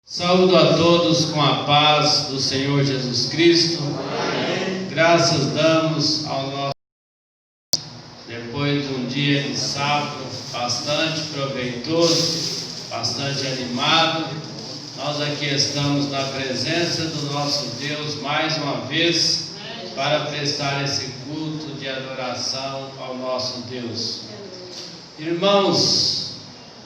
Saúdo a todos com a paz do Senhor Jesus Cristo. Amém. Graças damos ao nosso depois de um dia de sábado bastante proveitoso, bastante animado. Nós aqui estamos na presença do nosso Deus mais uma vez para prestar esse culto de adoração ao nosso Deus. Irmãos,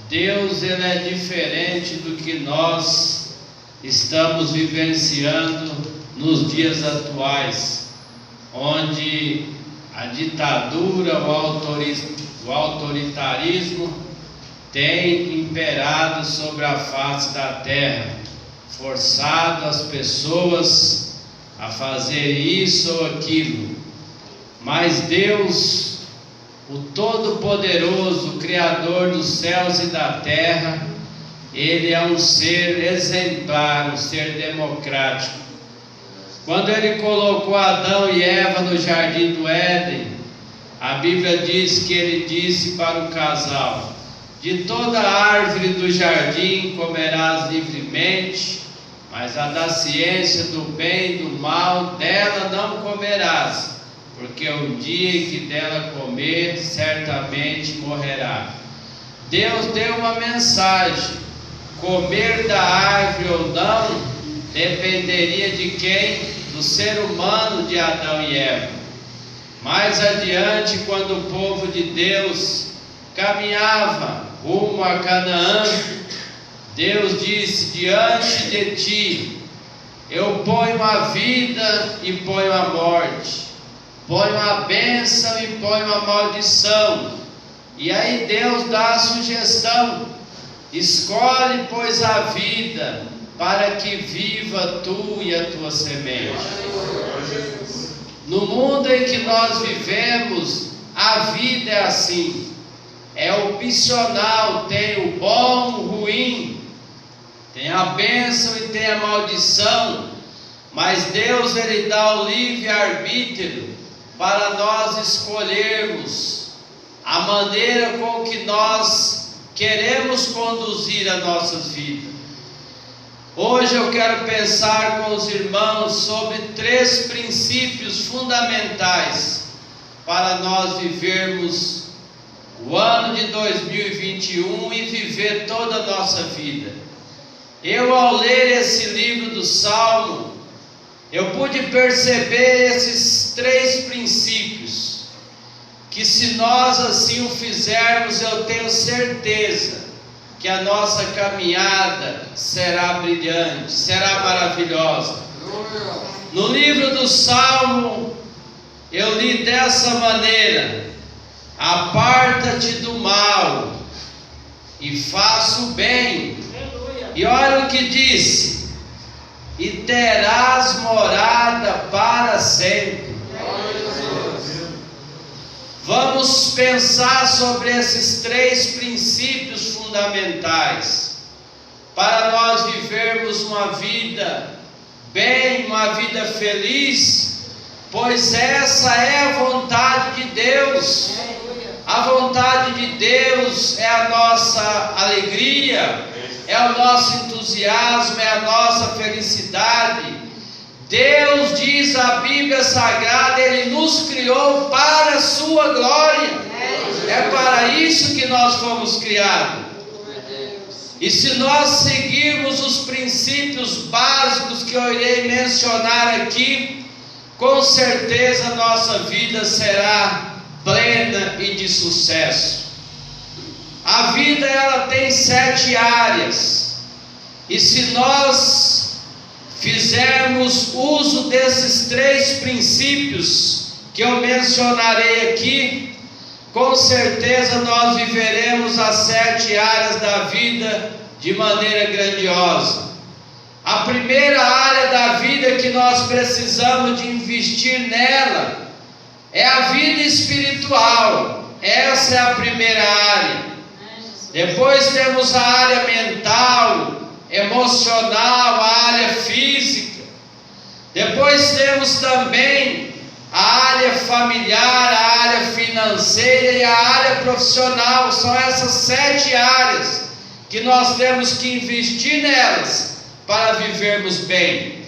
Deus ele é diferente do que nós estamos vivenciando nos dias atuais, onde a ditadura, o autoritarismo tem imperado sobre a face da terra, forçado as pessoas a fazer isso ou aquilo. Mas Deus, o Todo-Poderoso, o Criador dos céus e da terra, Ele é um ser exemplar, um ser democrático. Quando Ele colocou Adão e Eva no jardim do Éden, a Bíblia diz que Ele disse para o casal: de toda árvore do jardim comerás livremente, mas a da ciência do bem e do mal, dela não comerás, porque o dia em que dela comer, certamente morrerá. Deus deu uma mensagem: comer da árvore ou não, dependeria de quem? Do ser humano, de Adão e Eva. Mais adiante, quando o povo de Deus caminhava rumo a Canaã, Deus disse: diante de ti eu ponho a vida e ponho a morte, ponho a bênção e ponho a maldição. E aí Deus dá a sugestão: escolhe, pois, a vida, para que viva tu e a tua semente. No mundo em que nós vivemos, a vida é assim, é opcional, tem o bom, o ruim, tem a bênção e tem a maldição, mas Deus ele dá o livre-arbítrio para nós escolhermos a maneira com que nós queremos conduzir as nossas vidas. Hoje eu quero pensar com os irmãos sobre 3 princípios fundamentais para nós vivermos o ano de 2021 e viver toda a nossa vida. Eu, ao ler esse livro do Salmo, eu pude perceber esses 3 princípios, que se nós assim o fizermos, eu tenho certeza que a nossa caminhada será brilhante, será maravilhosa. No livro do Salmo, eu li dessa maneira: aparta-te do mal e faça o bem. E olha o que diz: e terás morada para sempre. Vamos pensar sobre esses 3 princípios fundamentais para nós vivermos uma vida bem, uma vida feliz, pois essa é a vontade de Deus. A vontade de Deus é a nossa alegria, é o nosso entusiasmo, é a nossa felicidade. Deus, diz a Bíblia Sagrada, Ele nos criou para a sua glória. É para isso que nós fomos criados. E se nós seguirmos os princípios básicos que eu irei mencionar aqui, com certeza a nossa vida será plena e de sucesso. A vida ela tem 7 áreas, e se nós fizermos uso desses 3 princípios que eu mencionarei aqui, com certeza nós viveremos as 7 áreas da vida de maneira grandiosa. A primeira área da vida que nós precisamos de investir nela é a vida espiritual. Essa é a primeira área. Depois temos a área mental, emocional, a área física. Depois temos também a área familiar, a área financeira e a área profissional. São essas 7 áreas que nós temos que investir nelas para vivermos bem.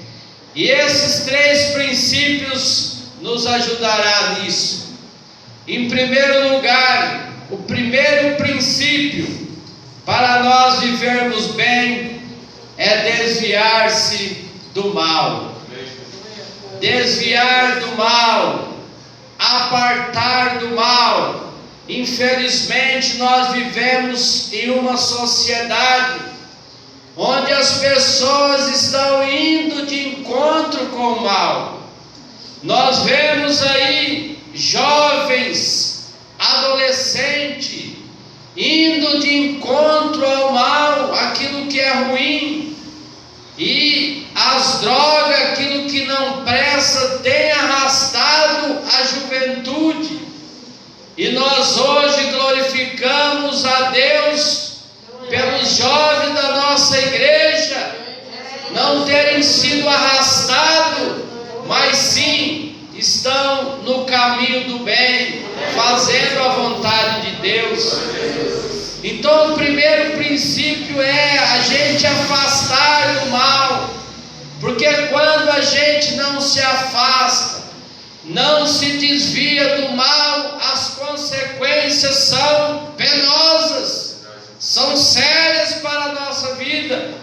E esses 3 princípios nos ajudará nisso. Em primeiro lugar, o primeiro princípio para nós vivermos bem é desviar-se do mal. Desviar do mal, apartar do mal. Infelizmente, nós vivemos em uma sociedade onde as pessoas estão indo de encontro com o mal. Nós vemos aí jovens, adolescentes, indo de encontro ao mal, aquilo que é ruim, e as drogas, aquilo que não presta, tem arrastado a juventude. E nós hoje glorificamos a Deus pelos jovens da nossa igreja não terem sido arrastados, mas sim estão no caminho do bem, fazendo a vontade de Deus. Então o primeiro princípio é a gente afastar do mal, porque quando a gente não se afasta, não se desvia do mal, as consequências são penosas, são sérias para a nossa vida.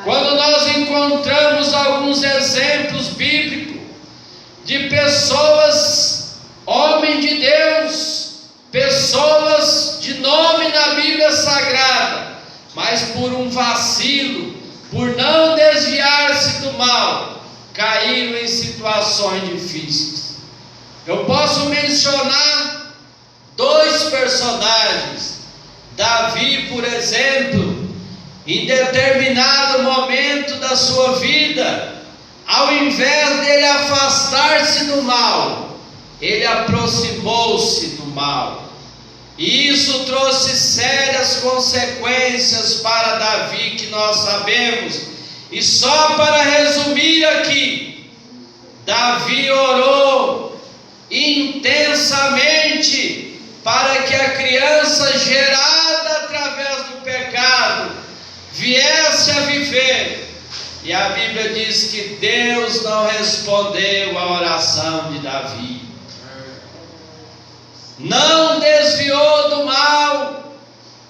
Quando nós encontramos alguns exemplos bíblicos de pessoas, homens de Deus, pessoas de nome na Bíblia Sagrada, mas por um vacilo, por não desviar-se do mal, caíram em situações difíceis. Eu posso mencionar 2 personagens. Davi, por exemplo, em determinado momento da sua vida, ao invés dele afastar-se do mal, ele aproximou-se do mal. E isso trouxe sérias consequências para Davi, que nós sabemos. E só para resumir aqui, Davi orou intensamente para que a criança gerada através do pecado viesse a viver. E a Bíblia diz que Deus não respondeu à oração de Davi. Não desviou do mal.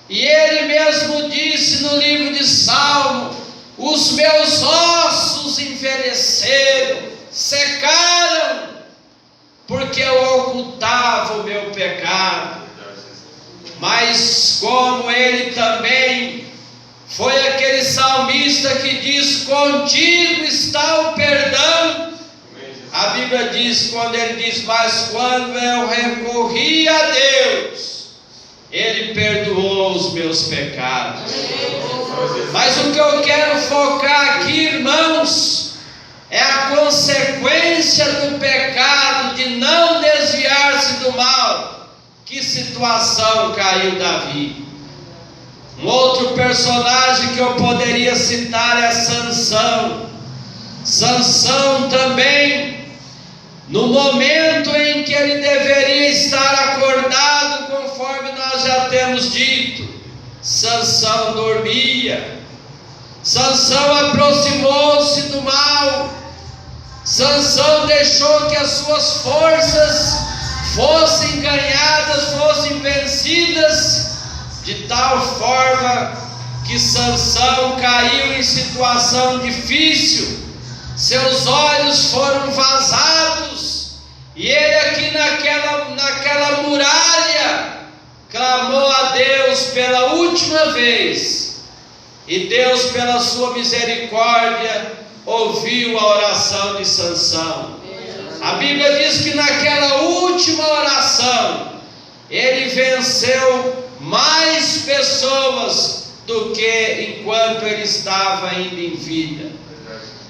E ele mesmo disse no livro de Salmo: os meus ossos envelheceram, secaram, porque eu ocultava o meu pecado. Mas como ele também foi aquele salmista que diz: contigo está o perdão. A Bíblia diz, quando ele diz: mas quando eu recorri a Deus, Ele perdoou os meus pecados. Mas o que eu quero focar aqui, irmãos, é a consequência do pecado, de não desviar-se do mal. Que situação caiu Davi? Um outro personagem que eu poderia citar é Sansão. Sansão também, no momento em que ele deveria estar acordado, conforme nós já temos dito, Sansão dormia. Sansão aproximou-se do mal. Sansão deixou que as suas forças fossem ganhadas, fossem vencidas, de tal forma que Sansão caiu em situação difícil. Seus olhos foram vazados, e ele aqui naquela muralha clamou a Deus pela última vez, e Deus, pela sua misericórdia, ouviu a oração de Sansão. A Bíblia diz que naquela última oração ele venceu mais pessoas do que enquanto ele estava ainda em vida.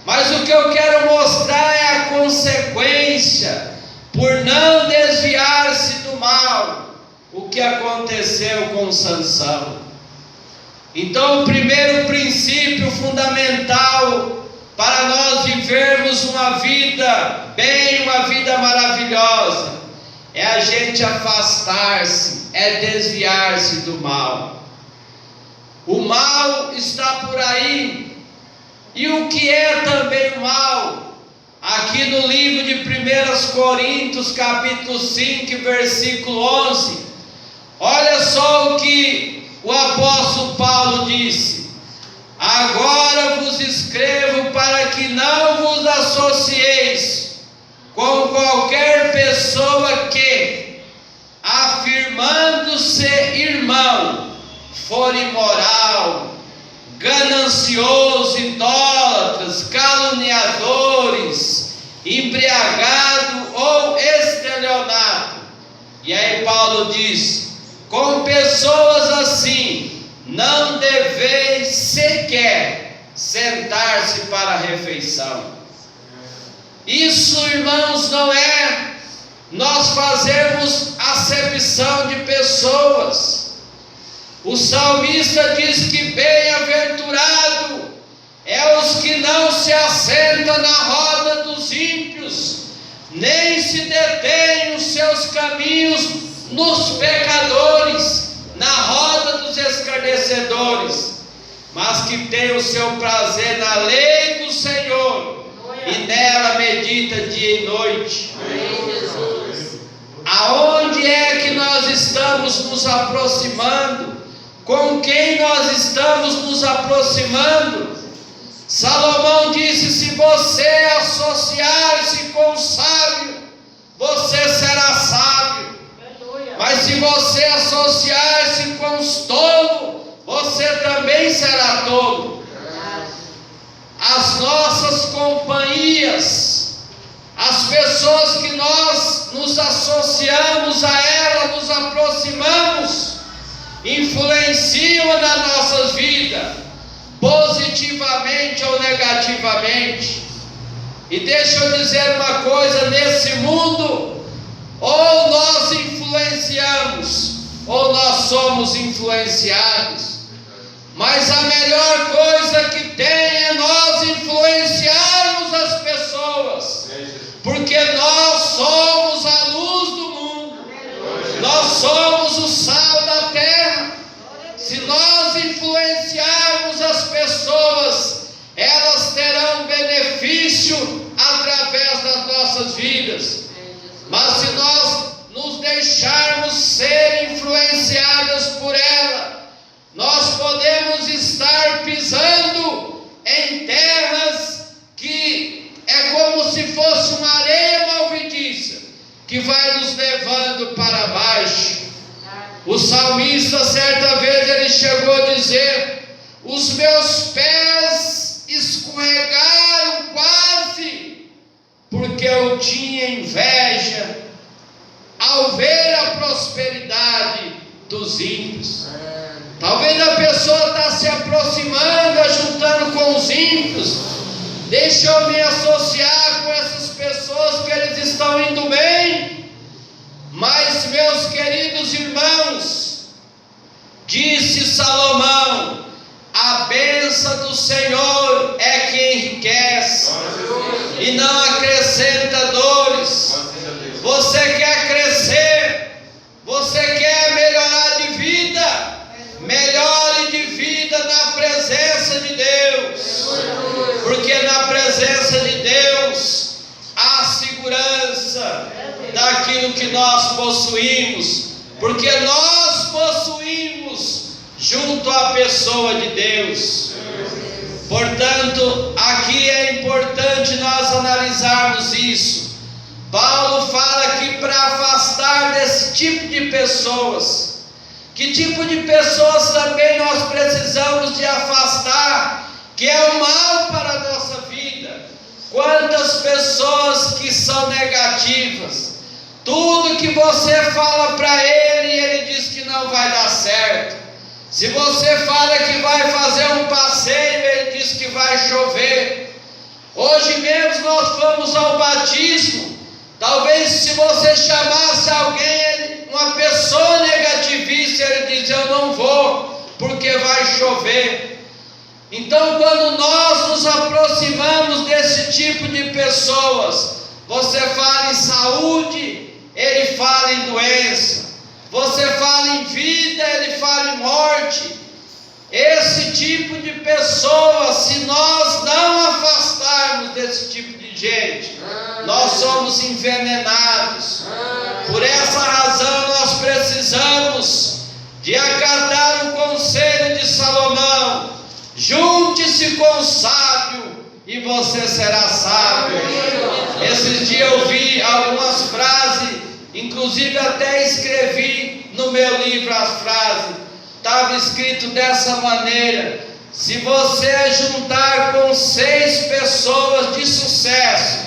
Mas o que eu quero mostrar é a consequência, por não desviar-se do mal, o que aconteceu com Sansão. Então, o primeiro princípio fundamental para nós vivermos uma vida bem, uma vida maravilhosa, é a gente afastar-se, é desviar-se do mal. O mal está por aí, que é também o mal. Aqui no livro de 1 Coríntios, capítulo 5, versículo 11, olha só o que o apóstolo Paulo disse: agora vos escrevo para que não vos associeis com qualquer pessoa que, afirmando-se irmão, for imoral, ganancioso, idólatras, caluniadores, embriagado ou estelionato. E aí Paulo diz: com pessoas assim não deveis sequer sentar-se para a refeição. Isso, irmãos, não é nós fazermos acepção de pessoas. O salmista diz que bem-aventurado é os que não se assentam na roda dos ímpios, nem se detêm os seus caminhos nos pecadores, na roda dos escarnecedores, mas que tem o seu prazer na lei do Senhor, e nela medita dia e noite. Aonde é que nós estamos nos aproximando? Com quem nós estamos nos aproximando? Salomão disse: se você associar-se com o sábio, você será sábio. Mas se você associar-se com os tolos, você também será tolo. As nossas companhias, as pessoas que nós nos associamos a ela, nos aproximamos, influenciam nas nossas vidas, positivamente ou negativamente. E deixa eu dizer uma coisa: nesse mundo, ou nós influenciamos, ou nós somos influenciados. Mas a melhor coisa que tem é nós influenciarmos as pessoas, porque nós somos a luz do mundo, nós somos o sal da terra. Se nós influenciarmos as pessoas, elas terão benefício através das nossas vidas. Mas se nós nos deixarmos ser influenciadas por ela, nós podemos estar pisando em terras que é como se fosse uma areia movediça, que vai nos levando para baixo. O salmista, certa vez, ele chegou a dizer: os meus pés escorregaram quase, porque eu tinha inveja ao ver a prosperidade dos ímpios. Talvez a pessoa está se aproximando, juntando com os ímpios. Deixa eu me associar com essas pessoas, que eles estão indo bem. Mas, meus queridos irmãos, disse Salomão: a bênção do Senhor é que enriquece e não acrescenta dores. Você quer crescer? Você quer melhorar de vida? Melhore de vida na presença de Deus, porque na presença de Deus há segurança daquilo que nós possuímos, porque nós possuímos junto à pessoa de Deus. Portanto, aqui é importante nós analisarmos isso. Paulo fala aqui para afastar desse tipo de pessoas. Que tipo de pessoas também nós precisamos de afastar, que é o mal para a nossa vida? Quantas pessoas que são negativas, tudo que você fala para ele, ele diz que não vai dar certo. Se você fala que vai fazer um passeio, ele diz que vai chover. Hoje mesmo nós fomos ao batismo. Talvez se você chamasse alguém, uma pessoa negativista, ele diz: eu não vou, porque vai chover. Então, quando nós nos aproximamos desse tipo de pessoas, você fala em saúde, ele fala em doença. Você fala em vida, ele fala em morte. Esse tipo de pessoa, se nós não junte com o sábio e você será sábio. Esses dias eu vi algumas frases, inclusive até escrevi no meu livro as frases. Estava escrito dessa maneira: se você juntar com 6 pessoas de sucesso,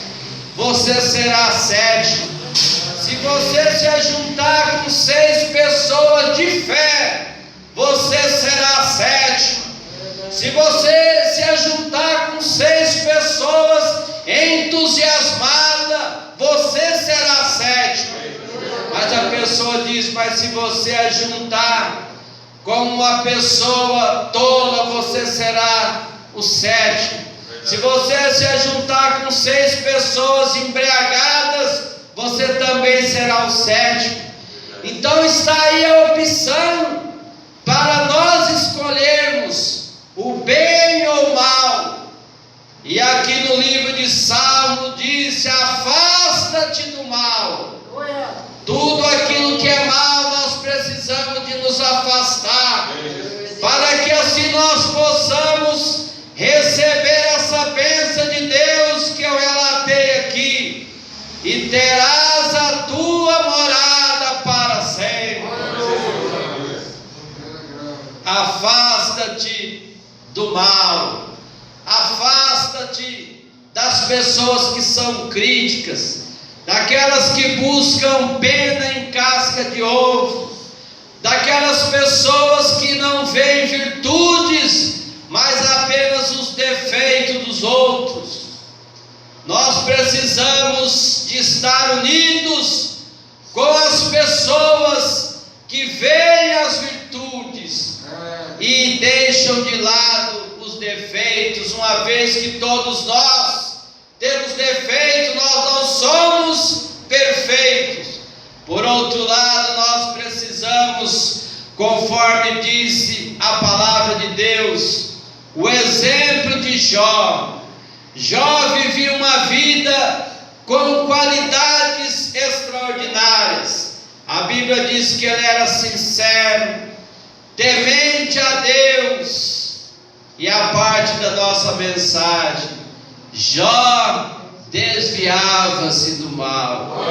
você será sétimo. Se você se juntar com 6 pessoas de fé, você será sétimo. Se você se juntar com 6 pessoas entusiasmadas, você será sétimo. Mas a pessoa diz: mas se você juntar com uma pessoa tola, você será o sétimo. Se você se juntar com 6 pessoas embriagadas, você também será o sétimo. Então está aí a opção para nós escolhermos o bem ou o mal. E aqui no livro de Salmo diz: afasta-te do mal. Tudo aquilo que é mal nós precisamos de nos afastar, para que assim nós possamos receber essa bênção de Deus que eu relatei aqui: e terás a tua morada para sempre. Afasta-te do mal, afasta-te das pessoas que são críticas, daquelas que buscam pena em casca de ovo, daquelas pessoas que não veem virtudes, mas apenas os defeitos dos outros. Nós precisamos de estar unidos com as pessoas que veem as virtudes e deixam de lado os defeitos, uma vez que todos nós temos defeitos, nós não somos perfeitos. Por outro lado, nós precisamos, conforme disse a palavra de Deus, o exemplo de Jó. Jó vivia uma vida com qualidades extraordinárias. A Bíblia diz que ele era sincero, temente a Deus. E a parte da nossa mensagem: Jó desviava-se do mal.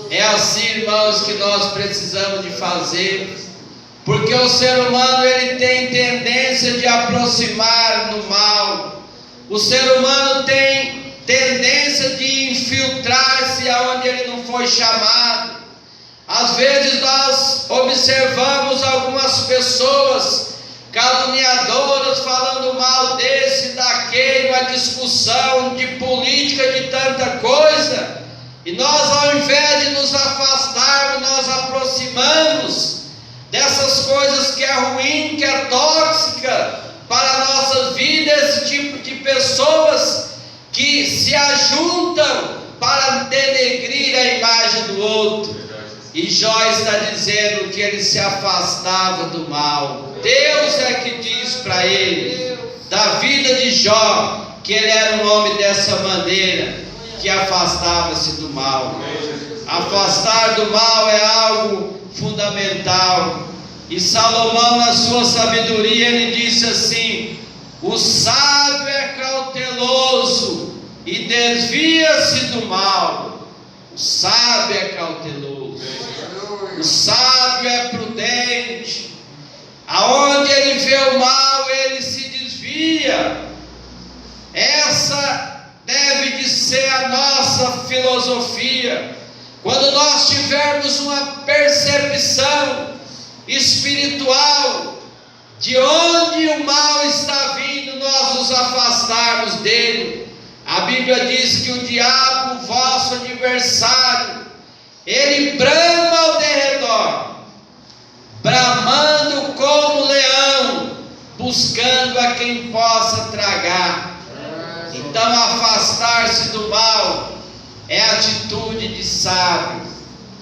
É assim, irmãos, que nós precisamos de fazer, porque o ser humano ele tem tendência de aproximar no mal. O ser humano tem tendência de infiltrar-se aonde ele não foi chamado. Às vezes nós observamos algumas pessoas caluniadoras falando mal desse, daquele, uma discussão de política, de tanta coisa, e nós, ao invés de nos afastarmos, nós aproximamos dessas coisas que é ruim, que é tóxica para a nossa vida, esse tipo de pessoas que se ajuntam para denegrir a imagem do outro. E Jó está dizendo que ele se afastava do mal. Deus é que diz para ele, da vida de Jó, que ele era um homem dessa maneira, que afastava-se do mal. Afastar do mal é algo fundamental. E Salomão, na sua sabedoria, ele disse assim: o sábio é cauteloso e desvia-se do mal. O sábio é cauteloso, o sábio é prudente. Aonde ele vê o mal, ele se desvia. Essa deve de ser a nossa filosofia. Quando nós tivermos uma percepção espiritual de onde o mal está vindo, nós nos afastarmos dele. A Bíblia diz que o diabo, vosso adversário, ele brama ao derredor, bramando como leão, buscando a quem possa tragar. Então, afastar-se do mal é atitude de sábio.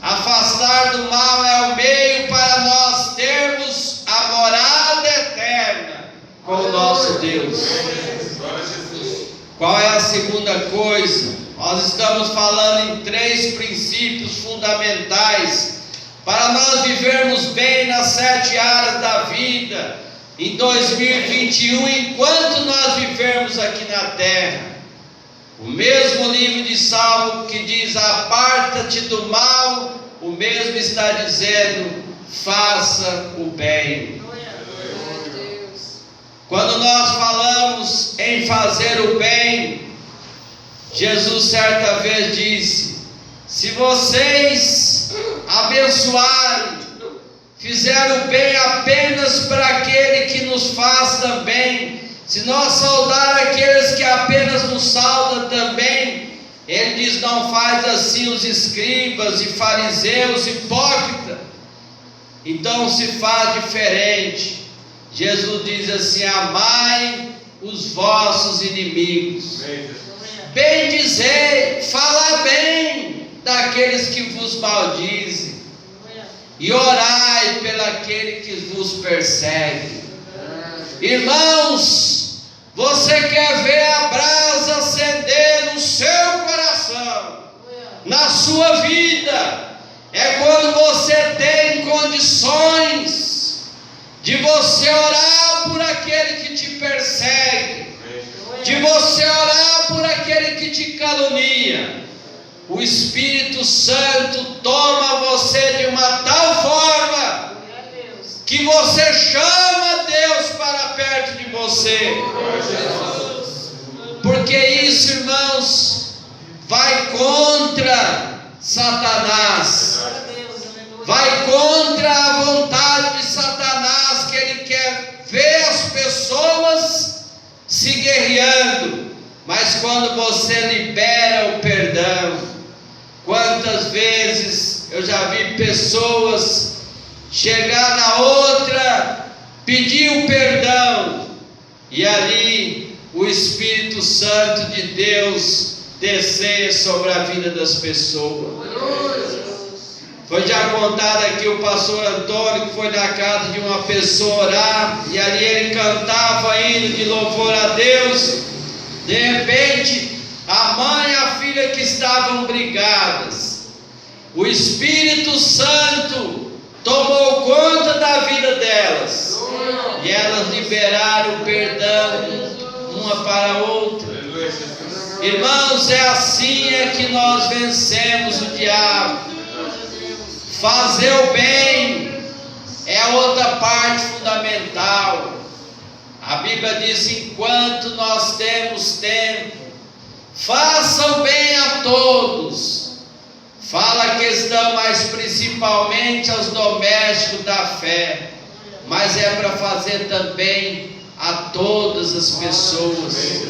Afastar do mal é o meio para nós termos a morada eterna com o nosso Deus. Qual é a segunda coisa? Nós estamos falando em 3 princípios fundamentais para nós vivermos bem nas 7 áreas da vida, em 2021, enquanto nós vivermos aqui na terra. O mesmo livro de Salmo que diz: aparta-te do mal, o mesmo está dizendo: faça o bem. Quando nós falamos em fazer o bem, Jesus certa vez disse: se vocês abençoarem, fizeram o bem apenas para aquele que nos faz também, se nós saudar aqueles que apenas nos saudam também, ele diz: não faz assim os escribas e fariseus hipócritas. Então se faz diferente. Jesus diz assim: amai os vossos inimigos, bendizei, falar bem daqueles que vos maldizem, e orai pelo aquele que vos persegue. Irmãos, você quer ver a brasa acender no seu coração, na sua vida, é quando você tem condições de você orar por aquele que te persegue, de você orar por aquele que te calunia. O Espírito Santo toma você de uma tal forma que você chama Deus para perto de você. Porque isso, irmãos, vai contra Satanás, vai contra a vontade de Satanás, que ele quer ver as pessoas se guerreando. Mas quando você libera o perdão, quantas vezes eu já vi pessoas chegar na outra, pedir o perdão, e ali o Espírito Santo de Deus descer sobre a vida das pessoas. Foi já contado aqui o pastor Antônio, que foi na casa de uma pessoa orar, e ali ele cantava hino de louvor a Deus. De repente, a mãe e a filha que estavam brigadas, o Espírito Santo tomou conta da vida delas, e elas liberaram o perdão uma para a outra. Irmãos, é assim é que nós vencemos o diabo. Fazer o bem é a outra parte fundamental. A Bíblia diz: enquanto nós temos tempo, faça o bem a todos. Fala a questão mais principalmente aos domésticos da fé, mas é para fazer também a todas as pessoas.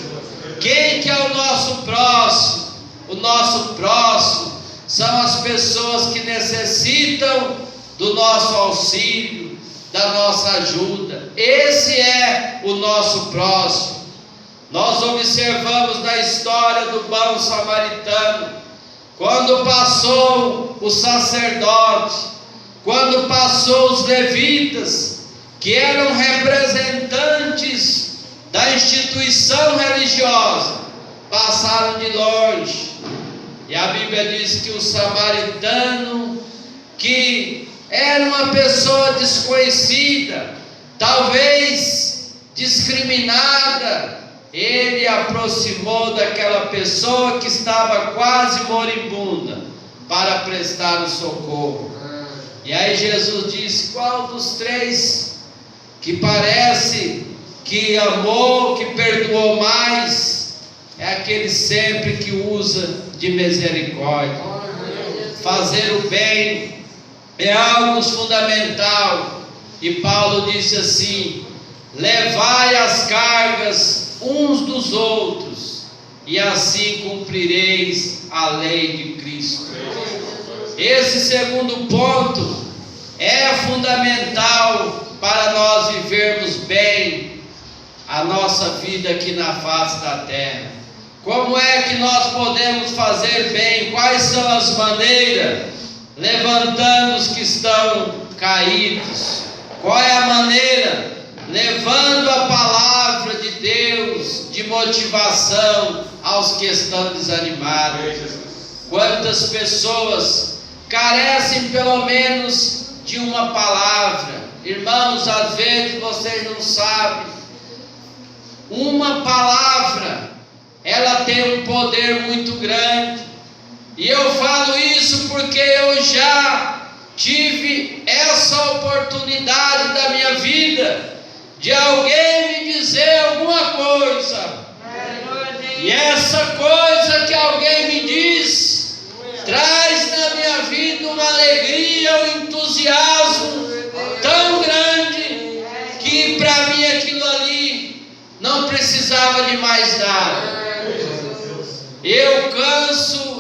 Quem que é o nosso próximo? O nosso próximo são as pessoas que necessitam do nosso auxílio, da nossa ajuda. Esse é o nosso próximo. Nós observamos na história do bom samaritano, quando passou o sacerdote, quando passou os levitas, que eram representantes da instituição religiosa, passaram de longe. E a Bíblia diz que o samaritano, que era uma pessoa desconhecida, talvez discriminada, ele aproximou daquela pessoa que estava quase moribunda para prestar o socorro. E aí Jesus disse: qual dos três que parece que amou, que perdoou mais? É aquele sempre que usa de misericórdia. Fazer o bem é algo fundamental. E Paulo disse assim: levai as cargas uns dos outros, e assim cumprireis a lei de Cristo. Esse segundo ponto é fundamental para nós vivermos bem a nossa vida aqui na face da terra. Como é que nós podemos fazer bem? Quais são as maneiras? Levantando os que estão caídos. Qual é a maneira? Levando a palavra de Deus de motivação aos que estão desanimados. Quantas pessoas carecem pelo menos de uma palavra, Irmãos, às vezes vocês não sabem, uma palavra, ela tem um poder muito grande. E eu falo isso porque eu já tive essa oportunidade da minha vida, de alguém me dizer alguma coisa, e essa coisa que alguém me diz, traz na minha vida uma alegria, um entusiasmo tão grande, que para mim aquilo ali não precisava de mais nada. Eu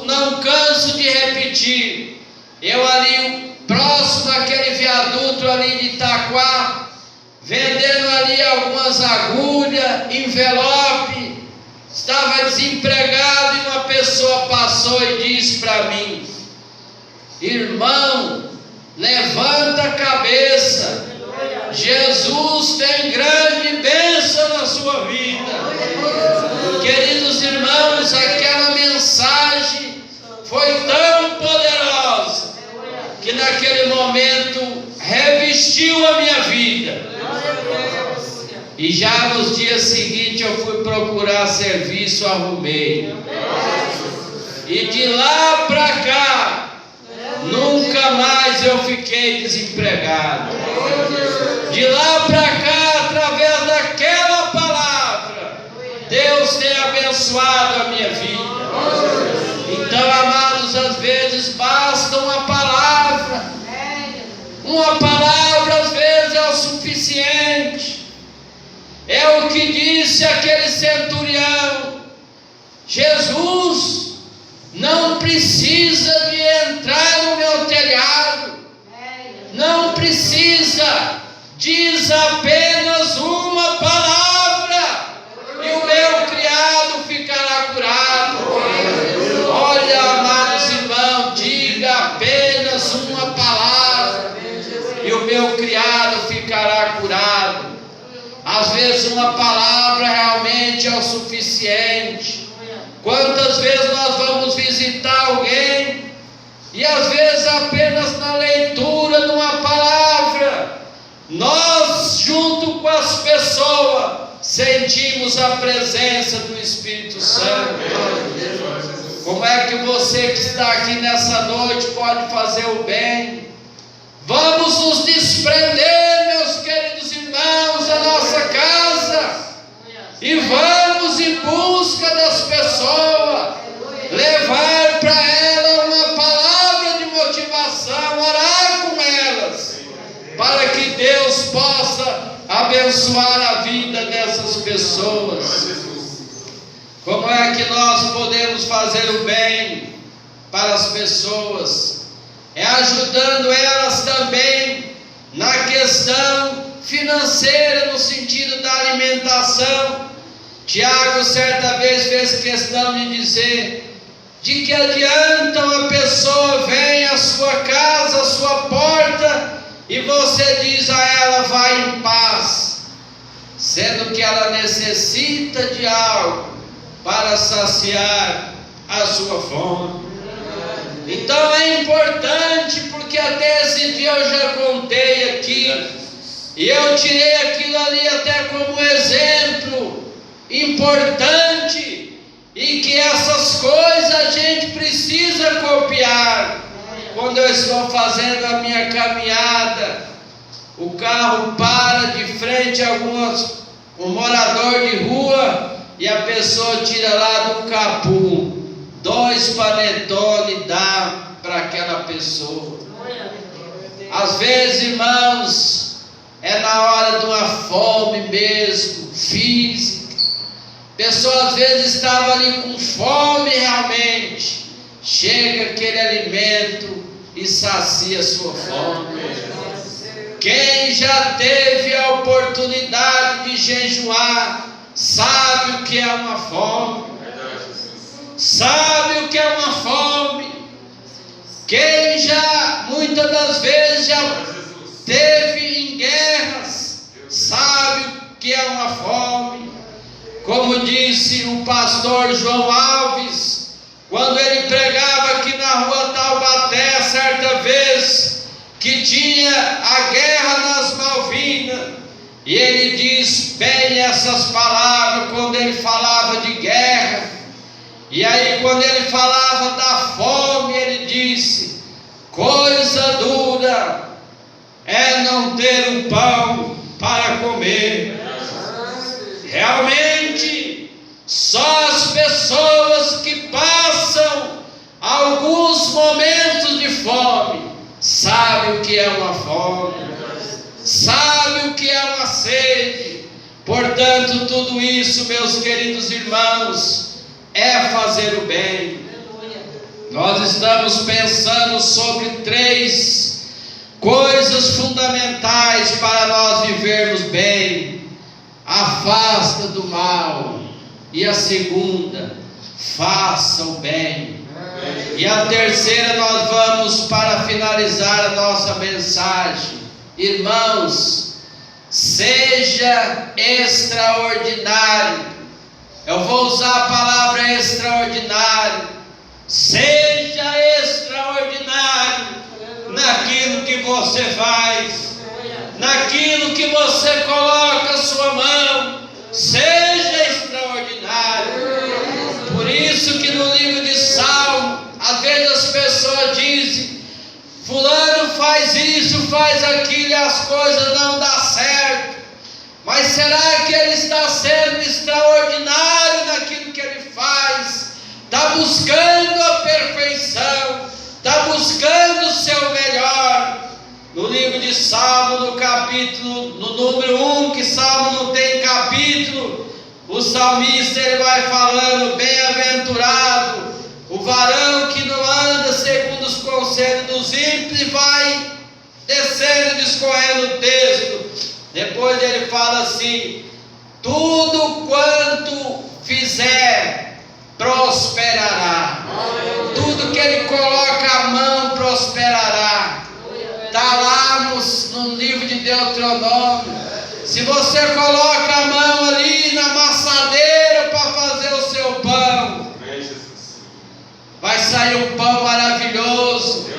não canso de repetir. Eu ali, próximo àquele viaduto ali de Itaquá, vendendo ali algumas agulhas, envelope, estava desempregado, e uma pessoa passou e disse para mim: irmão, levanta a cabeça, Jesus tem grande bênção na sua vida. Queridos irmãos, aquela mensagem foi tão poderosa que naquele momento revestiu a minha vida. E já nos dias seguintes eu fui procurar serviço, arrumei. E de lá para cá, nunca mais eu fiquei desempregado. De lá para cá, através daquela palavra, Deus tem abençoado a minha vida. Então, amados, às vezes basta uma palavra. Uma palavra às vezes é o suficiente. É o que disse aquele centurião: Jesus não precisa de entrar no meu telhado, não precisa, diz apenas uma palavra e o meu criado ficará curado. Olha, amados irmãos, diga apenas uma palavra e o meu criado ficará curado. Às vezes uma palavra realmente é o suficiente. Quantas vezes nós vamos visitar alguém e às vezes apenas na leitura de uma palavra, nós junto com as pessoas sentimos a presença do Espírito Santo. Como é que você que está aqui nessa noite pode fazer o bem? Vamos nos desprender, meus queridos irmãos, da nossa casa, e vamos em busca das pessoas, levar para elas uma palavra de motivação, orar com elas, para que Deus possa abençoar a vida dessas pessoas. Como é que nós podemos fazer o bem para as pessoas? É ajudando elas também na questão financeira, no sentido da alimentação. Tiago certa vez fez questão de dizer: de que adianta uma pessoa vem à sua casa, à sua porta, e você diz a ela: vai em paz, sendo que ela necessita de algo para saciar a sua fome. Então é importante, porque até esse dia eu já contei aqui, e eu tirei aquilo ali até como exemplo importante, e que essas coisas a gente precisa copiar. Quando eu estou fazendo a minha caminhada, o carro para de frente a um morador de rua, e a pessoa tira lá do capô 2 panetone, dá para aquela pessoa. Às vezes, irmãos, é na hora de uma fome mesmo, física. A pessoa às vezes estava ali com fome realmente, chega aquele alimento e sacia a sua fome. Quem já teve a oportunidade de jejuar sabe o que é uma fome, sabe o que é uma fome. Quem já muitas das vezes já teve em guerras sabe o que é uma fome. Como disse o pastor João Alves, quando ele pregava aqui na rua Taubaté, certa vez, que tinha a guerra nas Malvinas, e ele diz bem essas palavras quando ele falava de guerra. E aí quando ele falava da fome, ele disse: coisa dura é não ter um pão para comer. Realmente, só as pessoas que passam alguns momentos de fome sabem o que é uma fome, sabem o que é uma sede. Portanto, tudo isso, meus queridos irmãos, é fazer o bem. Nós estamos pensando sobre 3 coisas fundamentais para nós vivermos bem. Afasta do mal. E a segunda, faça o bem. E a terceira, nós vamos para finalizar a nossa mensagem. Irmãos, seja extraordinário. Eu vou usar a palavra extraordinário. Seja extraordinário naquilo que você faz, naquilo que você coloca a sua mão. Seja extraordinário. Por isso que no livro de Salmo, às vezes as pessoas dizem: fulano faz isso, faz aquilo e as coisas não dão certo. Mas será que ele está sendo extraordinário naquilo que ele faz? Está buscando a perfeição, está buscando o seu melhor. No livro de Salmo, no número 1, que Salmo não tem capítulo, o salmista ele vai falando: bem-aventurado o varão que não anda segundo os conselhos dos ímpios, e vai descendo e discorrendo o texto. Depois ele fala assim: tudo quanto fizer prosperará. Tudo que ele coloca a mão prosperará. Está lá no livro de Deuteronômio. Se você coloca a mão ali na amassadeira para fazer o seu pão, vai sair um pão maravilhoso.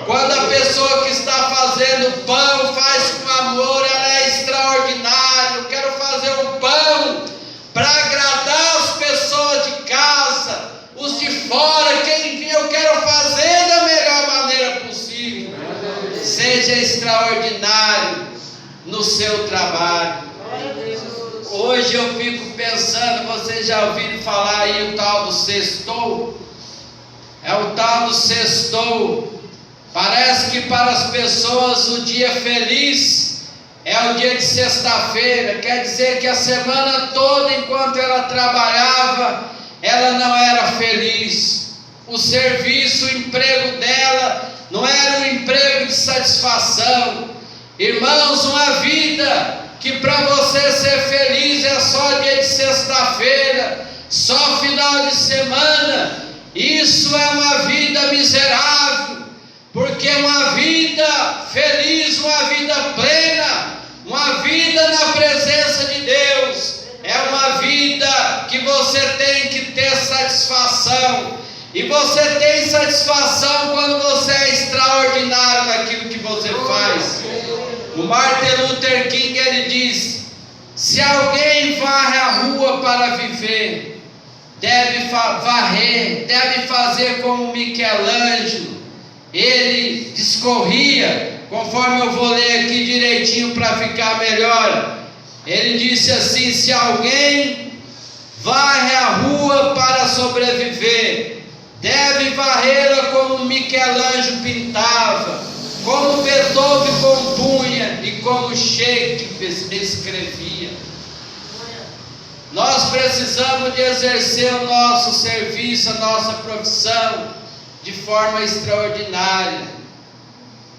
Quando a pessoa que está fazendo pão faz com amor, ela é extraordinária. Eu quero fazer um pão para agradar as pessoas de casa, os de fora, quem vir, eu quero fazer da melhor maneira possível. Seja extraordinário no seu trabalho. Hoje eu fico pensando, vocês já ouviram falar aí o tal do sextou? É o tal do sextou. Parece que para as pessoas o dia feliz é o dia de sexta-feira. Quer dizer que a semana toda, enquanto ela trabalhava, ela não era feliz. O serviço, o emprego dela não era um emprego de satisfação. Irmãos, uma vida que para você ser feliz é só dia de sexta-feira, só final de semana, isso é uma vida miserável. Porque uma vida feliz, uma vida plena, uma vida na presença de Deus, é uma vida que você tem que ter satisfação. E você tem satisfação quando você é extraordinário naquilo que você faz. O Martin Luther King ele diz: se alguém varre a rua para viver, deve varrer, deve fazer como Michelangelo. Ele discorria, conforme eu vou ler aqui direitinho para ficar melhor. Ele disse assim: se alguém varre a rua para sobreviver, deve varrê-la como Michelangelo pintava, como Beethoven compunha e como Shakespeare escrevia. Nós precisamos de exercer o nosso serviço, a nossa profissão de forma extraordinária.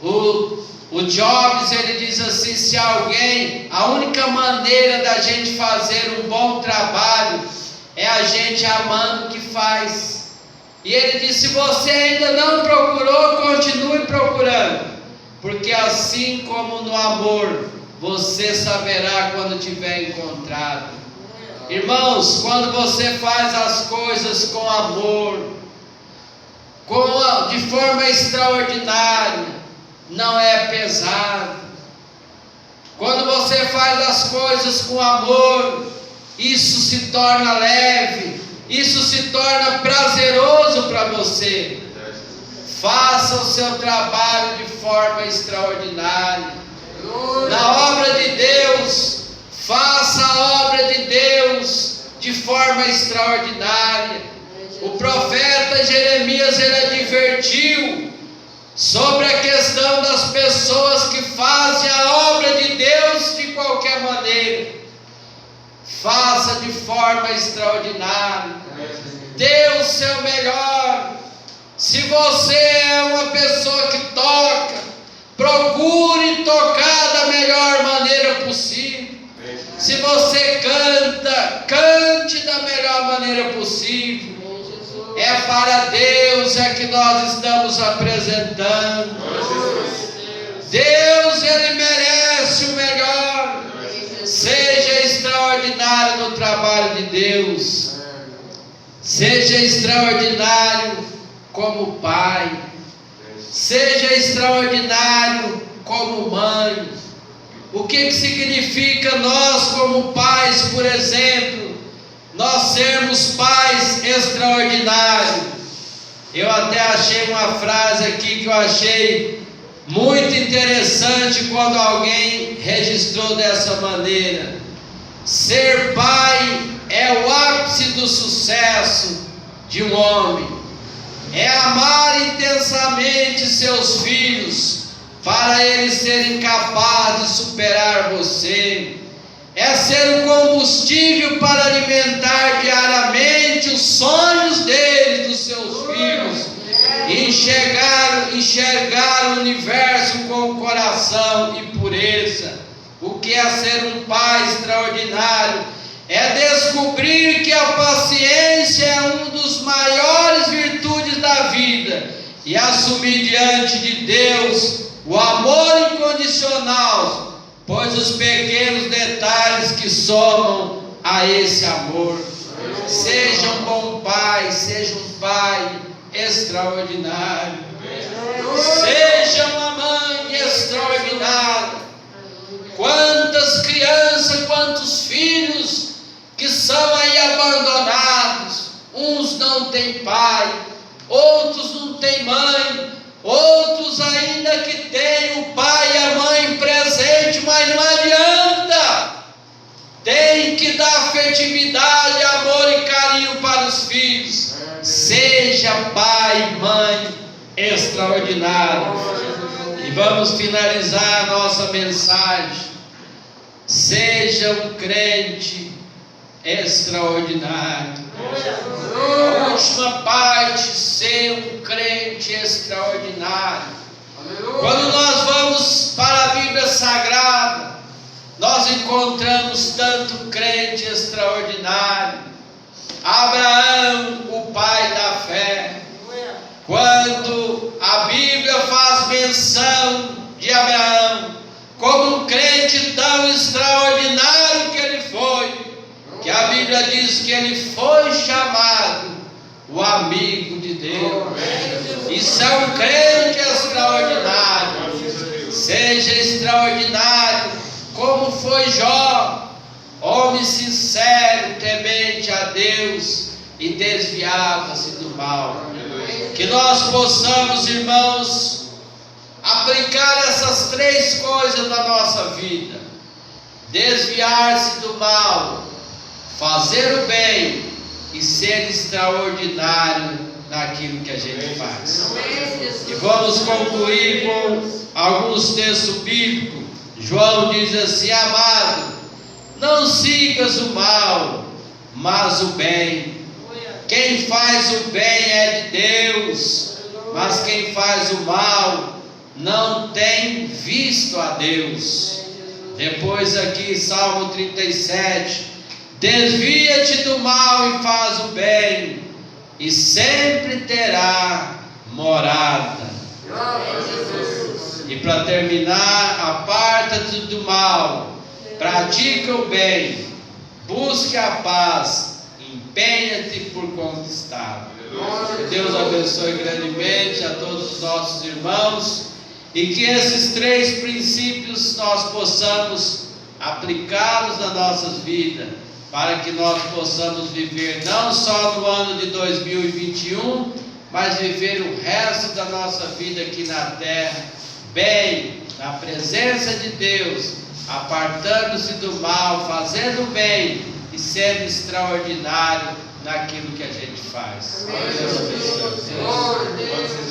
O Jobs ele diz assim: se alguém, a única maneira da gente fazer um bom trabalho é a gente amando o que faz. E ele diz: se você ainda não procurou, continue procurando, porque assim como no amor, você saberá quando tiver encontrado. Irmãos, quando você faz as coisas com amor, de forma extraordinária, não é pesado. Quando você faz as coisas com amor, isso se torna leve, isso se torna prazeroso para você. Faça o seu trabalho de forma extraordinária. Na obra de Deus, faça a obra de Deus de forma extraordinária. O profeta Jeremias, ele advertiu sobre a questão das pessoas que fazem a obra de Deus de qualquer maneira. Faça de forma extraordinária. Dê o seu melhor. Se você é uma pessoa que toca, procure tocar da melhor maneira possível. Se você canta, cante da melhor maneira possível. É para Deus é que nós estamos apresentando. Deus, ele merece o melhor. Seja extraordinário no trabalho de Deus. Seja extraordinário como pai. Seja extraordinário como mãe. O que significa nós como pais, por exemplo? Nós sermos pais extraordinários. Eu até achei uma frase aqui que eu achei muito interessante quando alguém registrou dessa maneira: ser pai é o ápice do sucesso de um homem. É amar intensamente seus filhos para eles serem capazes de superar você. É ser um combustível para alimentar diariamente os sonhos deles, dos seus filhos, e enxergar o universo com o coração e pureza. O que é ser um pai extraordinário? É descobrir que a paciência é uma das maiores virtudes da vida, e assumir diante de Deus o amor incondicional, pois os pequenos detalhes que somam a esse amor. Seja um bom pai, seja um pai extraordinário. Seja uma mãe extraordinária. Quantas crianças, quantos filhos que são aí abandonados. Uns não têm pai, outros não têm mãe, outros ainda que têm o pai e a mãe presente, mas não adianta. Tem que dar afetividade, amor e carinho para os filhos. Seja pai e mãe extraordinário. E vamos finalizar a nossa mensagem. Seja um crente extraordinário. A última parte, ser um crente extraordinário. Quando nós vamos para a Bíblia Sagrada, nós encontramos tanto crente extraordinário. Abraão, o pai da fé. Quando a Bíblia faz menção de Abraão como um crente tão extraordinário que ele foi, que a Bíblia diz que ele foi chamado o amigo de Deus. Isso é um crente extraordinário. Seja extraordinário como foi Jó, homem sincero, temente a Deus e desviava-se do mal. Que nós possamos, irmãos, aplicar essas três coisas na nossa vida: desviar-se do mal, fazer o bem e ser extraordinário naquilo que a gente faz. E vamos concluir com alguns textos bíblicos. João diz assim: amado, não sigas o mal, mas o bem. Quem faz o bem é de Deus, mas quem faz o mal não tem visto a Deus. Depois aqui, Salmo 37, desvia-te do mal e faz o bem, e sempre terá morada. E para terminar, aparta-te do mal, pratica o bem, busque a paz, empenha-te por conquistá-la. Que Deus abençoe grandemente a todos os nossos irmãos. E que esses 3 princípios nós possamos aplicá-los nas nossas vidas, para que nós possamos viver não só no ano de 2021, mas viver o resto da nossa vida aqui na terra, bem, na presença de Deus, apartando-se do mal, fazendo o bem e sendo extraordinário naquilo que a gente faz. Amém. Deus abençoe. Glória a Deus.